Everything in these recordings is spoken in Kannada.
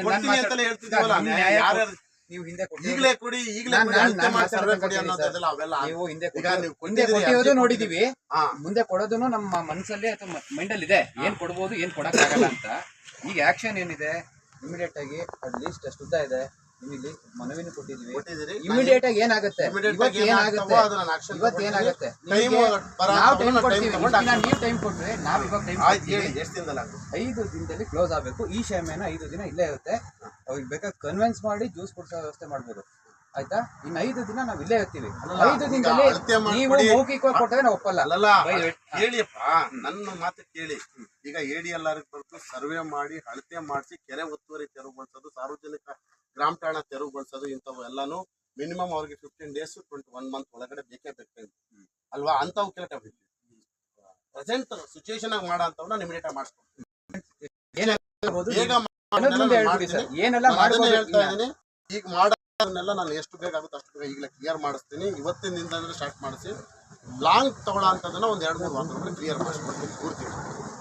ಕೊಡ್ತೀನಿ ಅಂತಲೇ ಹೇಳ್ತಿದ್ದೀವಲ್ಲ, ನೀವು ಹಿಂದೆ ಈಗಲೇ ಕೊಡಿ ಸರ್ವೆ ಕೊಡಿ ಅನ್ನೋದೆಲ್ಲ ಅವೆಲ್ಲ ನೀವು ಹಿಂದೆ ಕೊಟ್ಟಿರೋದು ನೋಡಿದೀವಿ. ಮುಂದೆ ಕೊಡೋದನ್ನು ನಮ್ಮ ಮನಸ್ಸಲ್ಲಿ ಅಥವಾ ಮೈಂಡಲ್ಲಿ ಇದೆ, ಏನ್ ಕೊಡ್ಬೋದು ಏನ್ ಕೊಡಕ್ಕಾಗಲ್ಲ ಅಂತ. ಈಗ ಆಕ್ಷನ್ ಏನಿದೆ ಇಮಿಡಿಯೇಟ್ ಆಗಿ ಅಟ್ ಲೀಸ್ಟ್ ಅಷ್ಟು ಉದ್ದ ಇದೆ, ನಿಮಗೆ ಮನವಿನೂ ಕೊಟ್ಟಿದ್ವಿ. ಇಮಿಡಿಯೇಟ್ ಆಗಿ ಏನಾಗುತ್ತೆ ಇವತ್ತು ಏನಾಗುತ್ತೆ ನಾವು ಟೈಮ್ ಕೊಡ್ತೀವಿ. ನೀವು ಟೈಮ್ ಕೊಟ್ರೆ ನಾವು ಇವಾಗ ಟೈಮ್ 5 ದಿನದಲ್ಲಿ ಕ್ಲೋಸ್ ಆಗ್ಬೇಕು. ಈ ಕ್ಷಮೆನ 5 ದಿನ ಇಲ್ಲೇ ಇರುತ್ತೆ. ಅವ್ರಿಗೆ ಬೇಕಾದ್ರೆ ಕನ್ವಿನ್ಸ್ ಮಾಡಿ ಜ್ಯೂಸ್ ಕೊಡ್ಸೋ ವ್ಯವಸ್ಥೆ ಮಾಡ್ಬೋದು, ಆಯ್ತಾ? ಇನ್ನು 5 ದಿನ ನಾವು ಇಲ್ಲೇ ಇರ್ತೀವಿ. 5 ದಿನದಲ್ಲಿ ನೀವು ಮೌಖಿಕವಾಗಿ ಕೊಟ್ಟರೆ ನಾವು ಒಪ್ಪಲ್ಲ. ಹೇಳಿಯಪ್ಪ, ನನ್ನ ಮಾತು ಕೇಳಿ. ಈಗ ADLR ಬರ್ತು ಸರ್ವೆ ಮಾಡಿ ಅಳತೆ ಮಾಡಿಸಿ ಕೆರೆ ಒತ್ತುವರಿ ತೆರವುಗೊಳಿಸೋದು, ಸಾರ್ವಜನಿಕ ಗ್ರಾಮ ಠಾಣಾ ತೆರವುಗೊಳಿಸೋದು, ಇಂಥವು ಎಲ್ಲಾನು ಮಿನಿಮಮ್ ಅವ್ರಿಗೆ 15 ಡೇಸ್ 21 ಮಂತ್ ಒಳಗಡೆ ಬೇಕೇ ಬೇಕು ಅಲ್ವಾ? ಅಂತವು ಕೆಲಸ ಪ್ರೆಸೆಂಟ್ ಸಿಚುವೇಶನ್ ಆಗಿ ಮಾಡೋ ಅಂತವನ್ನ ಇಮಿಡಿಯೇಟ್ ಆಗಿ ಮಾಡಿಸ್ಕೊಡ್ತೀನಿ. ಹೇಳ್ತಾ ಇದೀನಿ, ಈಗ ಮಾಡೋದನ್ನೆಲ್ಲ ನಾನು ಎಷ್ಟು ಬೇಕಾಗುತ್ತೋ ಅಷ್ಟು ಬೇಗ ಈಗಲೇ ಕ್ಲಿಯರ್ ಮಾಡಿಸ್ತೀನಿ. ಇವತ್ತಿನಿಂದ ಸ್ಟಾರ್ಟ್ ಮಾಡಿಸಿ ಲಾಂಗ್ ತಗೊಳ್ಳೋ ಅಂತದನ್ನ ಒಂದು 2-3 ವಾರದಲ್ಲಿ ಕ್ಲಿಯರ್ ಮಾಡಿಸ್ಕೊಡ್ತೀನಿ ಪೂರ್ತಿ.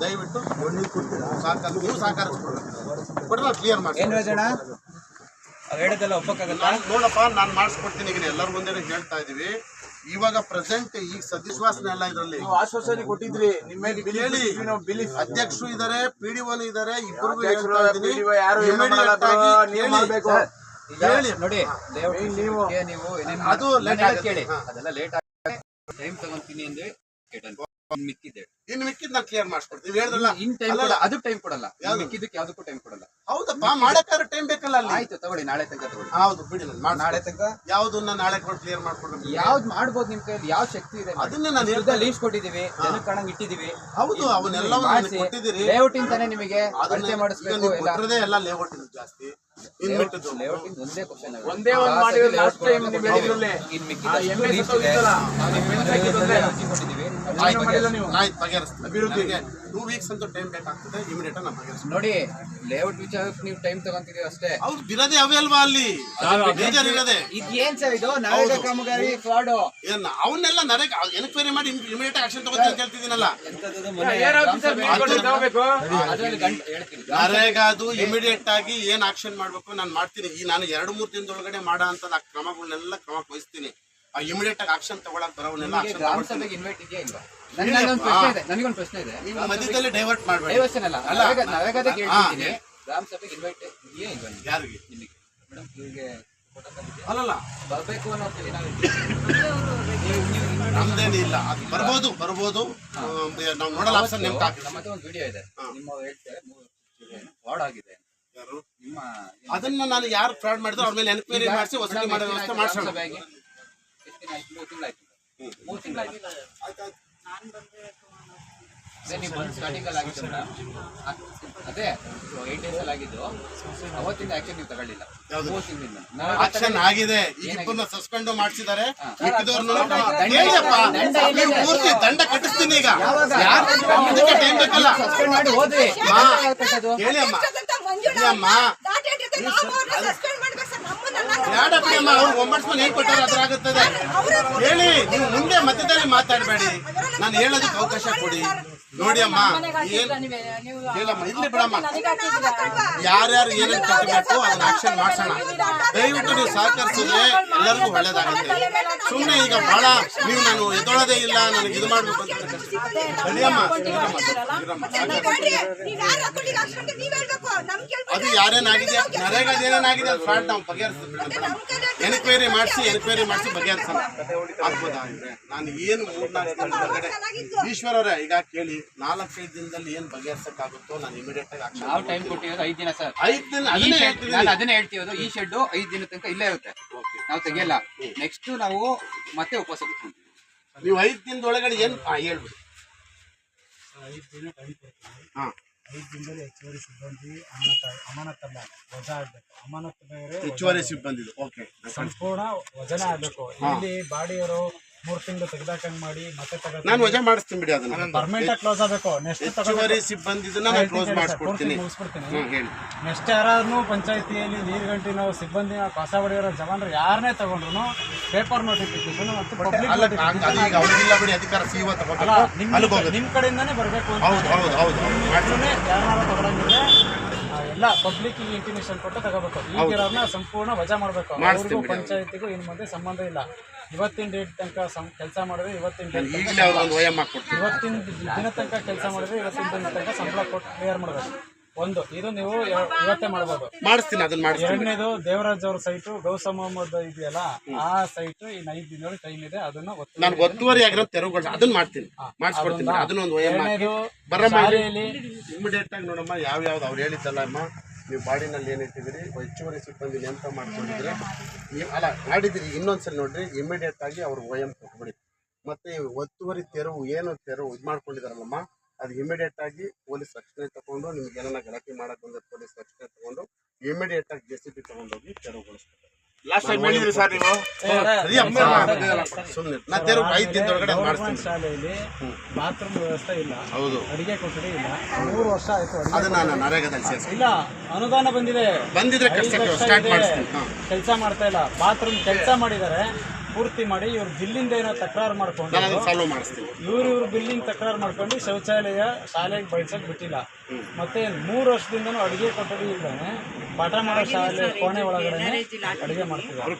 ದಯವಿಟ್ಟು ಸಾಕಾರ ನೀವು ಸಹಕರಿಸ್ಕೊಡ್ಬೇಕು, ನಾವು ಕ್ಲಿಯರ್ ಮಾಡ್ತೀನಿ. ನೋಡಪ್ಪ, ನಾನು ಮಾಡಿಸ್ಕೊಡ್ತೀನಿ. ಈಗ ಎಲ್ಲರ ಮುಂದೆ ಹೇಳ್ತಾ ಇದೀವಿ. ಇವಾಗ ಪ್ರೆಸೆಂಟ್ ಈಗ ಸದ್ವಿಶ್ವಾಸನೆ ಎಲ್ಲ ಇದರಲ್ಲಿ ಆಶ್ವಾಸನೆ ಕೊಟ್ಟಿದ್ರಿ. ಹೇಳಿ, ಅಧ್ಯಕ್ಷರು ಇದಾರೆ, PDOನು ಇದಾರೆ, ಇಬ್ಬರಿಗೂ ಹೇಳ್ತಾ ಇದೀನಿ. ನೋಡಿ ನೀವು ಅದು ಕೇಳಿ, ಅದೆಲ್ಲ ಲೇಟ್ ಆಗಿ ಟೈಮ್ ತಗೊಂತೀನಿ ಅಂದ್ರೆ ಇನ್ನು ಮಿಕ್ಕಿದ್ ನಾನು ಕ್ಲಿಯರ್ ಮಾಡಿಸ್ಕೊಡ್ತೀನಿ. ಹೇಳಿದ್ರಲ್ಲ, ಅದು ಟೈಮ್ ಕೊಡಲ್ಲ, ಮಿಕ್ಕಿದ್ದಕ್ಕೆ ಯಾವ್ದಕ್ಕೂ ಟೈಮ್ ಕೊಡಲ್ಲ. ಹೌದಪ್ಪ, ಮಾಡಕ್ಕಾದ್ರೆ ಟೈಮ್ ಬೇಕಲ್ಲ. ಆಯ್ತು ತಗೊಳ್ಳಿ, ನಾಳೆ ತನಕ ತಗೊಳ್ಳಿ. ಹೌದು ಬಿಡಿ, ನಾಳೆ ತನಕ ಯಾವ್ದನ್ನ ನಾಳೆ ಕ್ಲಿಯರ್ ಮಾಡ್ಕೊಡ್ಬೇಕು. ಯಾವ್ದು ಮಾಡ್ಬೋದು ನಿಮ್ ಕೈಯಲ್ಲಿ ಯಾವ ಶಕ್ತಿ ಇದೆ ಅದನ್ನೇ ನಾನು ಲೀಸ್ಟ್ ಕೊಟ್ಟಿದೀವಿ, ಜನ ಕಾಣಂಗ್ ಇಟ್ಟಿದೀವಿ. ಹೌದು, ಅವನ್ನೆಲ್ಲ ಕೊಟ್ಟಿದ್ದೀರಿ. ಲೇಔಟ್ ಇಂತಾನೆ ನಿಮಗೆ ಅಳತೆ ಮಾಡಿಸ್ಬೇಕು. ಎಲ್ಲ ಲೇಔಟ್ ಜಾಸ್ತಿ ಒಂದೇ ಕ್ವಶನ್, ಒಂದೇ ಒಂದು ಮಾಡಿದ್ರೆ ಲಾಸ್ಟ್ ಟೈಮ್ ನೀವು ಹೇಳಿದ್ರಲ್ಲೇ ಇನ್ ಮಿಕ್ಕಿದಷ್ಟು ಲೀಸ್ಟ್ ಇದೆ. ಅಭಿವೃದ್ಧಿಗೆ 2 ವೀಕ್ಸ್ ಅಂತ ಟೈಮ್ ಬೇಕಾಗ್ತದೆ. ಇಮಿಡಿಯೇಟ್ ಆಗಿ ನಾವು ನೋಡಿ, ಲೇಔಟ್ ವಿಚಾರಕ್ಕೆ ನೀವು ಟೈಮ್ ತಗೊಂತಿದೀವಿ ಅಷ್ಟೇ. ಹೌದು, ಬಿರದೆ ಅವೇ ಅಲ್ವಾ ಅಲ್ಲಿ ಇರದೆ. ಇದೇನ್ ಸರ್ ಇದು ನರೇಗಾ ಕಾಮಗಾರಿ ಫ್ರಾಡ್? ಅವನ್ನೆಲ್ಲ ನರೇಗಾ ಎನ್ಕ್ವೈರಿ ಮಾಡಿ ಇಮಿಡಿಯೇಟ್ ಆಕ್ಷನ್ ತಗೋತೀನಿ ಅಂತ ಹೇಳ್ತಿದ್ದೀನಲ್ಲ. ನರೇಗಾದು ಇಮಿಡಿಯೇಟ್ ಆಗಿ ಏನ್ ಆಕ್ಷನ್ ಮಾಡ್ಬೇಕು ನಾನು ಮಾಡ್ತೀನಿ. ಈ ನಾನು 2-3 ದಿನದೊಳಗಡೆ ಮಾಡೋ ಅಂತ ಕ್ರಮಗಳನ್ನೆಲ್ಲ ಕ್ರಮ ವಹಿಸ್ತೀನಿ. ಇಮಿಡಿಯೇಟ್ ಆಗಿ ಆಕ್ಷನ್ ತಗೊಳಕ್ ಬರೋವನ್ನೆಲ್ಲ ನನಗೊಂದು ಪ್ರಶ್ನೆ ಇದೆ. ನೀವು ಮಧ್ಯದಲ್ಲಿ ಡೈವರ್ಟ್ ಮಾಡಬೇಡಿ. ಗ್ರಾಮ ಸಭೆಗೆ ಇನ್ವೈಟ್ ಇದೆಯೇ ಇಲ್ವಾ? ಯಾರಿಗೆ? ಮೇಡಮ್ ಇವ್ರಿಗೆ ಅಲ್ಲಲ್ಲ ಬರ್ಬೇಕು ಅನ್ನೋ ನಮ್ದೇನಿಲ್ಲ, ಅದು ಬರ್ಬೋದು. ನಾವು ನೋಡಲ್ಲ ಆಪ್ಷನ್. ನಮ್ಮದು ಒಂದು ವಿಡಿಯೋ ಇದೆ, ನಿಮ್ಮ ಹೇಳ್ತಾರೆ ಫ್ರಾಡ್ ಆಗಿದೆ. ಯಾರು? ನಿಮ್ಮ ಅದನ್ನ ನಾನು ಯಾರು ಫ್ರಾಡ್ ಮಾಡಿದ್ರು ಅವ್ರ ಮೇಲೆ ಎನ್ಕ್ವೈರಿ ಮಾಡಿಸಿ ವಸೂಲಿ ಮಾಡೋ ವ್ಯವಸ್ಥೆ ಮಾಡ್ಸೋಣ. 3 ತಿಂಗಳಾಯ್ತು. ನೀವು ಸ್ಟಾರ್ಟಿಂಗ್ ಅಲ್ಲಿ ಆಗಿದ್ದು ಮೇಡಮ್, ಅದೇ 8 days ಅಲ್ಲಿ ಆಗಿದ್ದು. ಅವತ್ತಿಂದ ಆಕ್ಷನ್ ನೀವು ತಗೊಳ್ಳಿಲ್ಲ. 3 ತಿಂಗಳಿಂದ ಆಕ್ಷನ್ ಆಗಿದೆ. ಈಗ ಇಬ್ಬರನ್ನ ಸಸ್ಪೆಂಡ್ ಮಾಡಿಸಿದ್ದಾರೆ. ಪೂರ್ತಿ ದಂಡ ಕಟ್ಟಿಸ್ತೀನಿ. ಈಗ ಟೈಮ್ ಬೇಕಲ್ಲ, ಸಸ್ಪೆಂಡ್ ಮಾಡಿ ಹೋದ್ರಿ. ಹೇಳಿ ಅಮ್ಮ, ಬೇಡಪ್ಪ, ಅವ್ರು ಒಂಬಡ್ಸ್ಮನ್ ಏನ್ ಕೊಟ್ಟಾರೆ ಅದ್ರಾಗುತ್ತದೆ. ಹೇಳಿ, ನೀವು ಮುಂದೆ ಮಧ್ಯದಲ್ಲಿ ಮಾತಾಡಬೇಡಿ, ನಾನು ಹೇಳೋದಕ್ಕೆ ಅವಕಾಶ ಕೊಡಿ. ನೋಡಿ ಅಮ್ಮ, ಹೇಳಮ್ಮ, ಇಲ್ಲಿ ಬಿಡಮ್ಮ, ಯಾರ್ಯಾರು ಏನೇನು ಕಟ್ಟಬೇಕು ಅದನ್ನ ಆಕ್ಷನ್ ಮಾಡ್ಸೋಣ. ದಯವಿಟ್ಟು ನೀವು ಸಹಕರಿಸಿದ್ರೆ ಎಲ್ಲರಿಗೂ ಒಳ್ಳೇದಾಗುತ್ತೆ. ಸುಮ್ಮನೆ ಈಗ ಬಹಳ ನೀವು ನಾನು ಎದ್ದೊಳದೇ ಇಲ್ಲ, ನನಗೆ ಇದು ಮಾಡ್ಬೇಕು ಅಂತ ನಡಿಯಮ್ಮ. ಅದು ಯಾರೇನಾಗಿದೆ, ನರೇಗಾದ ಏನೇನಾಗಿದೆ ಅದು ಫ್ರಾಡ್ ನಾವು ಬಗೆಹರಿಸ್ತೀವಿ. ಎನ್ಕ್ವೈರಿ ಮಾಡಿಸಿ ಬಗೆಹರಿಸೋಣ. ಆಗ್ಬೋದಾ? ನಾನು ಏನು 3-4 ದಿನದ ಹೊರಗಡೆ ಈಶ್ವರ ಅವರೇ ಈಗ ಕೇಳಿ, 4-5 ದಿನದಲ್ಲಿ ಏನ್ ಬಗೆಹರಿಸಕ್ಕಾಗುತ್ತೋ ನಾನು ಇಮಿಡಿಯೇಟ್ ಆಗಿ ಆಕ್ಷನ್. ನಾವು ಟೈಮ್ ಕೊಟ್ಟಿರೋದು 5 ದಿನ ಸರ್. 5 ದಿನ ಅದನ್ನೇ ಹೇಳ್ತಿರೋದು. ಈ ಶೆಡ್ 5 ದಿನ ತನಕ ಇಲ್ಲೇ ಇರುತ್ತೆ, ನಾವು ತೆಗಿಯಲ್ಲ. ನೆಕ್ಸ್ಟ್ ನಾವು ಮತ್ತೆ ಉಪವಾಸ ಕೂತ್ಕೊಂತೀವಿ. ನೀವು 5 ದಿನದೊಳಗಡೆ ಏನ್ ಹೇಳ್ಬಿಡಿ. 5 ದಿನ ಟೈಮ್ ಕೊಡ್ತೀವಿ. 5 ದಿನದಲ್ಲಿ ಹೆಚ್ಚುವರಿ ಸಿಬ್ಬಂದಿ ಅಮಾನತಲ್ಲ ವಜಾ ಆಗ್ಬೇಕು. ಅಮಾನತು ಬೇರೆ, ಹೆಚ್ಚುವರಿ ಸಿಬ್ಬಂದಿ ಸಂಪೂರ್ಣ ವಜನ ಆಗ್ಬೇಕು. ಇಲ್ಲಿ ಬಾಡಿಯವರು 3 ತಿಂಗಳು ತೆಗೆದಾಕಂಗ್ ಮಾಡಿ ಮತ್ತೆ ನಾನು ವಜಾ ಮಾಡಿಸ್ತೀನಿ ಬಿಡಿ. ಅದನ್ನ ಪರ್ಮನೆಂಟ್ ಕ್ಲೋಸ್ ಆಗಬೇಕು. ನೆಕ್ಸ್ಟ್ ಹೆಚ್ಚುವರಿ ಸಿಬ್ಬಂದಿದನ್ನ ನಾನು ಕ್ಲೋಸ್ ಮಾಡಿಸ್ಕೊಡ್ತೀನಿ. ಮುಗಿಸ್ಬಿಡ್ತೀನಿ. ನೆಕ್ಸ್ಟ್ ಯಾರಾದ್ರೂ ಪಂಚಾಯತಿಯಲ್ಲಿ ನೀರು ಗಂಟಿ ನಾವು ಸಿಬ್ಬಂದಿ ಕಸ ಹೊಡೆಯೋರ ಜವಾನರು ಯಾರನ್ನೇ ತಗೊಂಡ್ರು ಪೇಪರ್ ನೋಟಿಫಿಕೇಶನ್ ಮತ್ತು ಪಬ್ಲಿಕ್ ಅಧಿಕಾರ ನಿಮ್ ಕಡೆಯಿಂದಾನೇ ಬರಬೇಕು. ಹೌದು ಯಾರು ತಗೊಳಂಗಿದ್ರೆ ಎಲ್ಲ ಪಬ್ಲಿಕ್ ಇಂಟಿಮೇಷನ್ ಕೊಟ್ಟು ತಗೋಬೇಕು. ಈಗಿರೋರ್ನ ಸಂಪೂರ್ಣ ವಜಾ ಮಾಡಬೇಕು. ಅವ್ರಿಗೂ ಪಂಚಾಯತಿಗೂ ಇನ್ನು ಮುಂದೆ ಸಂಬಂಧ ಇಲ್ಲ. ಇವತ್ತಿನ ಡೇಟ್ ತನಕ ಕೆಲಸ ಮಾಡಿದ್ರೆ ಇವತ್ತಿನ ದಿನ ತನಕ ಕೆಲಸ ಮಾಡಿದ್ರೆ ಇವತ್ತಿನ ದಿನ ತನಕ ಸಂಬಳ ಕೊಟ್ಟು ಕ್ಲಿಯರ್ ಮಾಡಬೇಕು. ಒಂದು ಇದು ನೀವು ಇವತ್ತೇ ಮಾಡ್ಬೋದು. ಮಾಡಿಸ್ತೀನಿ, ಅದನ್ನ ಮಾಡಿ. ಎರಡನೇದು ದೇವರಾಜ್ ಅವ್ರ ಸೈಟು ಗೌಸ ಮೊಹಮ್ಮದ್ ಇದೆಯಲ್ಲ, ಆ ಸೈಟು ಇನ್ನು 5 ದಿನಗಳು ಟೈಮ್ ಇದೆ. ಅದನ್ನ ನಾನು ಒತ್ತುವರಿ ಆಗಿರೋ ತೆರವುಗಳು ಅದನ್ನ ಮಾಡ್ತೀನಿ, ಮಾಡಿಸ್ಕೊಡ್ತೀನಿ. ಅದನ್ನ ಒಂದು ಶಾಲೆಯಲ್ಲಿ ಇಮಿಡಿಯೇಟ್ ಆಗಿ ನೋಡಮ್ಮ ಯಾವ್ಯಾವ್ದು ಅವ್ರು ಹೇಳಿದ್ದಲ್ಲ ಅಮ್ಮ, ನೀವು ಬಾಡಿನಲ್ಲಿ ಏನಿಟ್ಟಿದ್ದೀರಿ ಹೆಚ್ಚುವರಿ ಸಿಬ್ಬಂದಿ ನೇಮಕ ಮಾಡ್ಕೊಂಡಿದ್ರೆ ಅಲ್ಲ ಮಾಡಿದಿರಿ. ಇನ್ನೊಂದ್ಸಲ ನೋಡ್ರಿ, ಇಮಿಡಿಯೇಟ್ ಆಗಿ ಅವ್ರು OM ಕೊಟ್ಬಿಡಿ. ಮತ್ತೆ ಒತ್ತುವರಿ ತೆರವು ಏನು ತೆರವು ಇದು ಮಾಡ್ಕೊಂಡಿದಾರಲ್ಲಮ್ಮ, ಅದು ಇಮಿಡಿಯೇಟ್ ಆಗಿ ಪೊಲೀಸ್ ರಕ್ಷಣೆ ತಗೊಂಡು, ನಿಮ್ಗೆ ಏನಾರ ಗಲಾಟೆ ಮಾಡಕ್ ಬಂದ್ರೆ ಪೊಲೀಸ್ ರಕ್ಷಣೆ ತಗೊಂಡು ಇಮಿಡಿಯೇಟ್ ಆಗಿ JCB ತಗೊಂಡೋಗಿ ತೆರವುಗೊಳಿಸ್ತಾರೆ. ಶಾಲೆಯಲ್ಲಿ ಬಾತ್ರೂಮ್ ವ್ಯವಸ್ಥೆ ಇಲ್ಲ, ಹೌದು, ಅಡಿಗೆ ಕೊಠಡಿ ಇಲ್ಲ. 3 ವರ್ಷ ಆಯ್ತು. ಇಲ್ಲ, ಅನುದಾನ ಬಂದಿದ್ರೆ ಕೆಲಸ ಮಾಡ್ತಾ ಇಲ್ಲ. ಬಾತ್ರೂಮ್ ಕೆಲಸ ಮಾಡಿದ್ದಾರೆ ಪೂರ್ತಿ ಮಾಡಿ. ಇವ್ರು ಬಿಲ್ಲಿಂದ ಏನೋ ತಕರಾರು ಮಾಡ್ಕೊಂಡು ಇವ್ರು ಬಿಲ್ಲಿಂಗ್ ತಕರಾರು ಮಾಡ್ಕೊಂಡು ಶೌಚಾಲಯ ಶಾಲೆಗೆ ಬಳಸಕ್ ಬಿಟ್ಟಿಲ್ಲ. ಮತ್ತೆ 3 ವರ್ಷದಿಂದನೂ ಅಡಿಗೆ ಕೊಠಡಿ ಇಲ್ದಾನೆ ಪಾಠ ಮಾಡೋ ಶಾಲೆ ಕೋಣೆ ಒಳಗಡೆ ಅಡಿಗೆ ಮಾಡ್ತಿದ್ದಾರೆ.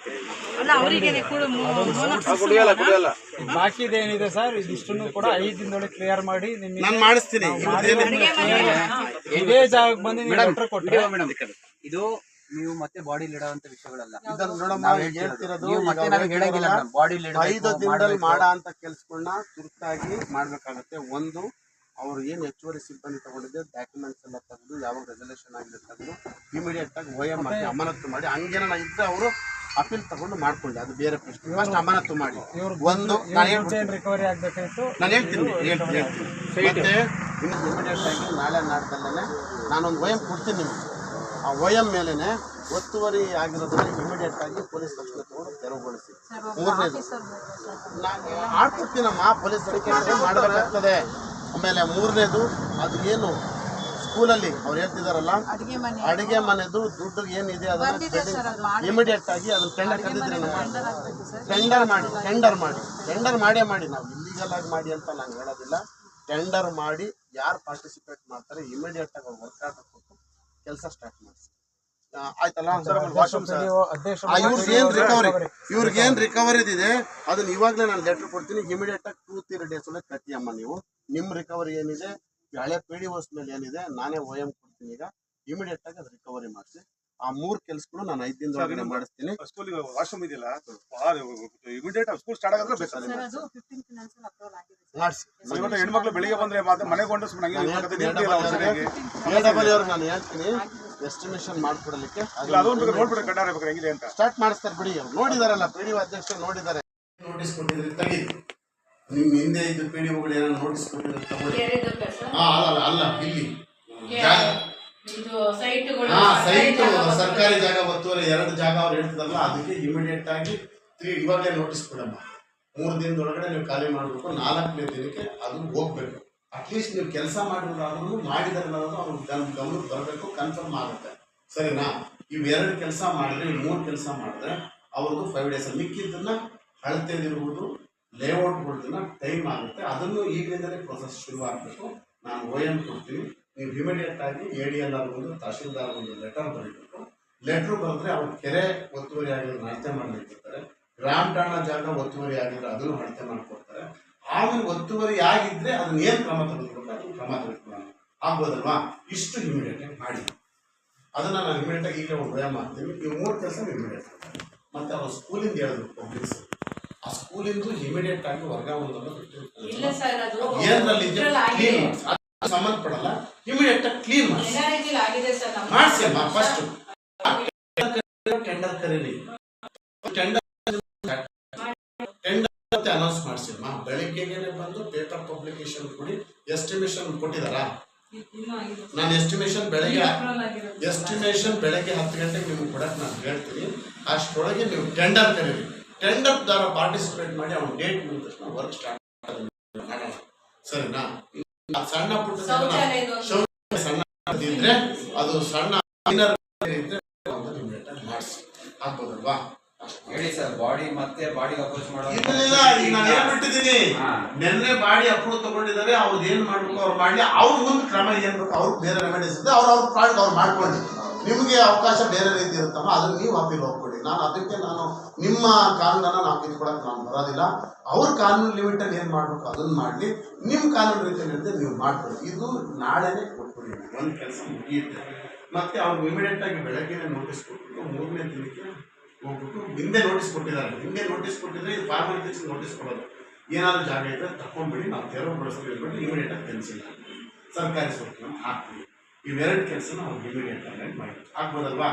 ಬಾಕಿದೇನಿದೆ ಸರ್, ಇದಿಷ್ಟನ್ನು ಕೂಡ 5 ದಿನದೊಳಗೆ ಕ್ಲಿಯರ್ ಮಾಡಿ ನಿಮಗೆ ಮಾಡಿಸ್ತೀನಿ. ಇದೇ ಜಾಗಕ್ಕೆ ಬಂದು ನೀವು ಲೆಟರ್ ಕೊಟ್ಟರೆ ಇದು ನೀವು ಮತ್ತೆ ಬಾಡಿಲಿ ಇಡುವಂತ ವಿಷಯಗಳಲ್ಲ. ನೀವು ಮತ್ತೆ ನಮಗೆ ಹೇಳಂಗಿಲ್ಲ ಬಾಡಿಲಿ 5 ದಿನದಲ್ಲಿ ಮಾಡೋ ಅಂತ ಕೆಲ್ಸಗಳನ್ನ ತುರ್ತಾಗಿ ಮಾಡ್ಬೇಕಾಗತ್ತೆ. ಒಂದು, ಅವ್ರು ಏನು ಹೆಚ್ಚುವರಿ ಸಿಬ್ಬಂದಿ ತಗೊಂಡಿದ್ದೆ ಡಾಕ್ಯುಮೆಂಟ್ಸ್ ಎಲ್ಲ ತೆಗೆದು, ಯಾವಾಗ ರೆಸಲ್ಯೂಷನ್ ಆಗಿದೆ ತೆಗೆದು ಇಮಿಡಿಯೇಟ್ ಆಗಿ OM ಮಾಡಿ ಅಮಾನತ್ತು ಮಾಡಿ. ಹಂಗೇನ ಇದ್ರೆ ಅವರು ಅಪೀಲ್ ತಗೊಂಡು ಮಾಡ್ಕೊಳ್ಳಿ, ಅದು ಬೇರೆ ಪ್ರಶ್ನೆ. ಫಸ್ಟ್ ಅಮಾನತ್ತು ಮಾಡಿ. ಒಂದು ರಿಕವರಿ ಆಗ್ಬೇಕಾಯ್ತು. ನಾನು ಹೇಳ್ತೀನಿ. ಮತ್ತೆ ಇಮಿಡಿಯೇಟ್ ಆಗಿ ನಾಳೆ ನಾಡ್ದಲ್ಲೇ ನಾನೊಂದು OM ಕೊಡ್ತೀನಿ ನಿಮ್ಗೆ. ಆ OM ಮೇಲೆನೆ ಒತ್ತುವರಿ ಆಗಿರೋದನ್ನ ಇಮಿಡಿಯೇಟ್ ಆಗಿ ಪೊಲೀಸ್ ರಕ್ಷಣೆ ತಗೊಂಡು ತೆರವುಗೊಳಿಸಿ. ಮೂರನೇದು ಆಡ್ಕೊಡ್ತೀನಮ್ಮ, ಪೊಲೀಸ್ ತನಿಖೆ ಮಾಡಬೇಕಾಗ್ತದೆ. ಆಮೇಲೆ ಮೂರನೇದು, ಅದು ಏನು ಸ್ಕೂಲಲ್ಲಿ ಅವ್ರು ಹೇಳ್ತಿದಾರಲ್ಲ ಅಡಿಗೆ ಮನೆದು ದುಡ್ಡು ಏನಿದೆ ಅದನ್ನ ಇಮಿಡಿಯೇಟ್ ಆಗಿ ಅದನ್ನ ಟೆಂಡರ್ ಕರೆದಿದ್ರೆ ಟೆಂಡರ್ ಮಾಡಿ ನಾವು ಇಲ್ಲಿಗಲ್ ಆಗಿ ಮಾಡಿ ಅಂತ ನಾನು ಹೇಳೋದಿಲ್ಲ. ಟೆಂಡರ್ ಮಾಡಿ ಯಾರು ಪಾರ್ಟಿಸಿಪೇಟ್ ಮಾಡ್ತಾರೆ ಇಮಿಡಿಯೇಟ್ ಆಗಿ ವರ್ಕ್ ಆರ್ಡರ್ ಕೊಟ್ಟು ಕೆಲಸ ಸ್ಟಾರ್ಟ್ ಮಾಡಿಸಿ. ಆಯ್ತಲ್ಲ, ಇವ್ರಿಗೇನ್ ರಿಕವರಿ ಇದೆ ಅದನ್ನ ಇವಾಗಲೇ ನಾನು ಲೆಟರ್ ಕೊಡ್ತೀನಿ. ಇಮಿಡಿಯೇಟ್ ಆಗಿ 2-3 ಡೇಸ್ ಒಳಗೆ ಕಟ್ಟಿ ಅಮ್ಮ. ನೀವು ನಿಮ್ಮ ರಿಕವರಿ ಏನಿದೆ ಹಳೆ PDOs ಮೇಲೆ ಏನಿದೆ ನಾನೇ OM ಕೊಡ್ತೀನಿ. ಈಗ ಇಮಿಡಿಯೇಟ್ ಆಗಿ ಅದು ರಿಕವರಿ ಮಾಡಿಸಿ. ಆ 3 ಕೆಲಸಗಳು ನಾನು 5 ದಿನದೊಳಗಡೆ ಮಾಡಿಸ್ತೀನಿ. ಸ್ಕೂಲಿಗೆ ವಾಶ್ರೂಮ್ ಇದೆಯಲ್ಲ, ಇಮಿಡಿಯೇಟ್ ಸ್ಕೂಲ್ ಸ್ಟಾರ್ಟ್ ಆಗಿದ್ರೆ ಬೇಕಾದ್ರೆ ಮಾಡಿಸಿ. ಹೆಣ್ಮಕ್ಳು ಬೆಳಿಗ್ಗೆ ಬಂದ್ರೆ ಮನೆಗೆ ಕೊಂಡು ನಾನು ಹೇಳ್ತೀನಿ ಎಸ್ಟಿಮೇಷನ್ ಮಾಡ್ಕೊಡಲಿಕ್ಕೆ ನೋಡ್ಬಿಟ್ಟು ಕಟ್ಟಾರ ಹೆಂಗಿದೆ ಅಂತ ಸ್ಟಾರ್ಟ್ ಮಾಡಿಸ್ತಾರೆ ಬಿಡಿ. ನೋಡಿದಾರಲ್ಲ PDO ಅಧ್ಯಕ್ಷರು ನೋಡಿದ್ದಾರೆ. ನೋಟಿಸ್ ಕೊಟ್ಟಿದ್ರಿ ತೆಗಿ. ನಿಮ್ ಹಿಂದೆ ಇದು PDOಗಳು ಏನೋ ನೋಟಿಸ್ ಕೊಟ್ಟಿದ್ರೆ ತಗೊಳ್ಳಿ. ಅಲ್ಲ ಇಲ್ಲಿ ಸೈಟ್ ಸರ್ಕಾರಿ ಜಾಗ ಒತ್ತುವರಿ 2 ಜಾಗ ಅವ್ರು ಹೇಳ್ತಿದಾರಲ್ಲ, ಅದಕ್ಕೆ ಇಮಿಡಿಯೇಟ್ ಆಗಿ ಇವಾಗಲೇ ನೋಟಿಸ್ ಕೊಡಮ್ಮ. 3 ದಿನದೊಳಗಡೆ ನೀವು ಖಾಲಿ ಮಾಡಬೇಕು. 4ನೇ ದಿನಕ್ಕೆ ಅದು ಹೋಗ್ಬೇಕು. ಅಟ್ಲೀಸ್ಟ್ ನೀವು ಕೆಲಸ ಮಾಡಿರೋದಾದ್ರೂ ಮಾಡಿದಾರಲ್ಲ ಅವ್ರ ಗಮನಕ್ಕೆ ಬರಬೇಕು, ಕನ್ಫರ್ಮ್ ಆಗುತ್ತೆ. ಸರಿನಾ? ಇವು 2 ಕೆಲಸ ಮಾಡಿದ್ರೆ, 3 ಕೆಲಸ ಮಾಡಿದ್ರೆ ಅವ್ರದ್ದು 5 ಡೇಸ್. ಮಿಕ್ಕಿದ್ದನ್ನ ಅಳತೆದಿರುವುದು ಲೇಔಟ್ಗಳನ್ನ ಟೈಮ್ ಆಗುತ್ತೆ. ಅದನ್ನು ಈಗಲಿಂದಲೇ ಪ್ರೊಸೆಸ್ ಶುರು ಆಗಬೇಕು. ನಾನು OM ಕೊಡ್ತೀನಿ. ನೀವು ಇಮಿಡಿಯೇಟ್ ಆಗಿ ADLR ಒಂದು ತಹಶೀಲ್ದಾರ್ ಒಂದು ಲೆಟರ್ ಬರೀಬೇಕು. ಲೆಟ್ರ್ ಬರೆದ್ರೆ ಅವ್ರು ಕೆರೆ ಒತ್ತುವರಿ ಆಗಿರೋದು ಅಳತೆ ಮಾಡಲಿಕ್ಕಿರ್ತಾರೆ. ಗ್ರಾಮ ಠಾಣಾ ಜಾಗ ಒತ್ತುವರಿ ಆಗಿದ್ರೆ ಅದನ್ನು ಅಳತೆ ಮಾಡಿಕೊಡ್ತಾರೆ. ಆಮೇಲೆ ಒತ್ತುವರಿ ಆಗಿದ್ರೆ ಅದನ್ನ ಏನು ಕ್ರಮ ತೆಗೆದುಕೊಂಡು ಅದನ್ನು ಕ್ರಮ ತೆಗೆದುಕೊಳ್ಳೋಣ ಆಗ್ಬೋದಲ್ವಾ? ಇಷ್ಟು ಇಮಿಡಿಯೇಟ್ ಆಗಿ ಮಾಡಿ. ಅದನ್ನ ನಾನು ಇಮಿಡಿಯೇಟ್ ಆಗಿ ಈಗ ಒಂದು OM ಮಾಡ್ತೀನಿ. ನೀವು 3 ಕೆಲಸ ಇಮಿಡಿಯೇಟ್. ಮತ್ತೆ ಅವ್ರು ಸ್ಕೂಲಿಂದ ಹೇಳಿದ್ರು ಪಬ್ಲಿಕ್ಸ್, ಆ ಸ್ಕೂಲಿಂದ ಇಮಿಡಿಯೇಟ್ ಆಗಿ ವರ್ಗಾವಣೆ ಸಂಬಂಧಪಡಲ್ಲ. ಇಮಿಡಿಯೇಟ್ ಆಗಿ ಕ್ಲೀನ್ ಮಾಡಿಸಿ ಅಮ್ಮ. ಫಸ್ಟ್ ಟೆಂಡರ್ ಕರೀರಿ. ಟೆಂಡರ್ ಅನೌನ್ಸ್ ಮಾಡಿಸಿಮ್ಮ. ಬೆಳಿಗ್ಗೆಗೆ ಬಂದು ಪೇಪರ್ ಪಬ್ಲಿಕೇಶನ್ ಕೊಡಿ. ಎಸ್ಟಿಮೇಷನ್ ಕೊಟ್ಟಿದಾರಾ? ನಾನು ಎಸ್ಟಿಮೇಷನ್ ಬೆಳಗ್ಗೆ 10 ಗಂಟೆಗೆ ನಿಮ್ಗೆ ಕೊಡಕ್ಕೆ ನಾನು ಹೇಳ್ತೀನಿ. ಅಷ್ಟರೊಳಗೆ ನೀವು ಟೆಂಡರ್ ಕರೀರಿ. ಟೆಂಡರ್ ದಾರ ಪಾರ್ಟಿಸಿಪೇಟ್ ಮಾಡಿ ಅವ್ನ ಡೇಟ್ ಮುಗಿದ ತಕ್ಷಣ ವರ್ಕ್ ಸ್ಟಾರ್ಟ್ ಮಾಡೋಣ. ಸರಿನಾ? ಸಣ್ಣ ಪುಟ್ಟ ಸಣ್ಣ ಇದ್ರೆ ಅದು ಸಣ್ಣ ಇದ್ರೆ ಮಾಡಿಸಿ ಆಗ್ಬೋದಲ್ವಾ? ಹೇಳಿ ಸರ್, ಬಾಡಿ ಮತ್ತೆ ಬಾಡಿಗೆ ಅಪ್ರೋಚ್ ಮಾಡೋ ಇಲ್ಲ ಈಗ ನಾನು ಹೇಳ್ಬಿಟ್ಟಿದ್ದೀನಿ. ನೆನ್ನೆ ಬಾಡಿ ಅಪ್ರೂವ್ ತಗೊಂಡಿದ್ದಾರೆ, ಅವ್ರದ್ದು ಏನ್ ಮಾಡ್ಬೇಕು ಅವ್ರು ಮಾಡ್ಲಿ, ಅವ್ರ ಮುಂದೆ ಕ್ರಮ ಏನ್ ಬೇಕು ಅವ್ರು ಬೇರೆ ರೆಮಿಡೀಸ್ ಇದೆ, ಅವ್ರ ಪ್ರಾಡಕ್ಟ್ ಅವ್ರು ಮಾಡ್ಕೊಳ್ಳಿ. ನಿಮಗೆ ಅವಕಾಶ ಬೇರೆ ರೀತಿ ಇರುತ್ತಮ್ಮ, ಅದನ್ನ ನೀವು ಅಪೀಲ್ ಹೋಗ್ಕೊಳ್ಳಿ. ಅದಕ್ಕೆ ನಾನು ನಿಮ್ಮ ಕಾನೂನನ್ನ ನಾವು ಕಿತ್ಕೊಳಕ್ ನಾನು ಬರೋದಿಲ್ಲ. ಅವ್ರ ಕಾನೂನು ಲಿಮಿಟ್ ಅಲ್ಲಿ ಏನ್ ಮಾಡ್ಬೇಕು ಅದನ್ನ ಮಾಡ್ಲಿ, ನಿಮ್ ಕಾನೂನು ರೀತಿಯಲ್ಲಿ ನೀವು ಮಾಡ್ಕೊಳ್ಳಿ. ಇದು ನಾಳೆನೆ ಕೊಟ್ಬಿಡಿ, ಒಂದ್ ಕೆಲಸ ಮುಗಿಯುತ್ತೆ. ಮತ್ತೆ ಅವ್ರಿಗೆ ಇಮಿಡಿಯೇಟ್ ಆಗಿ ಬೆಳಗ್ಗೆನೆ ನೋಟಿಸ್ ಕೊಟ್ಬಿಟ್ಟು 3ನೇ ದಿನಕ್ಕೆ ಹೋಗ್ಬಿಟ್ಟು ಹಿಂದೆ ನೋಟಿಸ್ ಕೊಟ್ಟಿದ್ದಾರೆ. ಹಿಂದೆ ನೋಟಿಸ್ ಕೊಟ್ಟಿದ್ರೆ ಇದು ಫಾರ್ಮಾಲಿಟೀಸ್ ನೋಟಿಸ್ ಕೊಡೋದು. ಏನಾದ್ರು ಜಾಗ ಇದ್ರೆ ತಕೊಂಡ್ಬಿಡಿ, ನಾವು ತೆರವುಗೊಳಿಸ್ತೀವಿ ಅಂದ್ಬಿಟ್ಟು ಇಮಿಡಿಯೇಟ್ ಆಗಿ ತಿಳಿಸಿಲ್ಲ. ಸರ್ಕಾರಿ ಸ್ವತ್ತನ್ನು ಹಾಕ್ತೀವಿ. ಇವೆರಡು ಕೆಲಸ ನಾವು ಇಮಿಡಿಯೇಟ್ ಆಗಿ ಮಾಡಿ ಹಾಕ್ಬೋದಲ್ವಾ?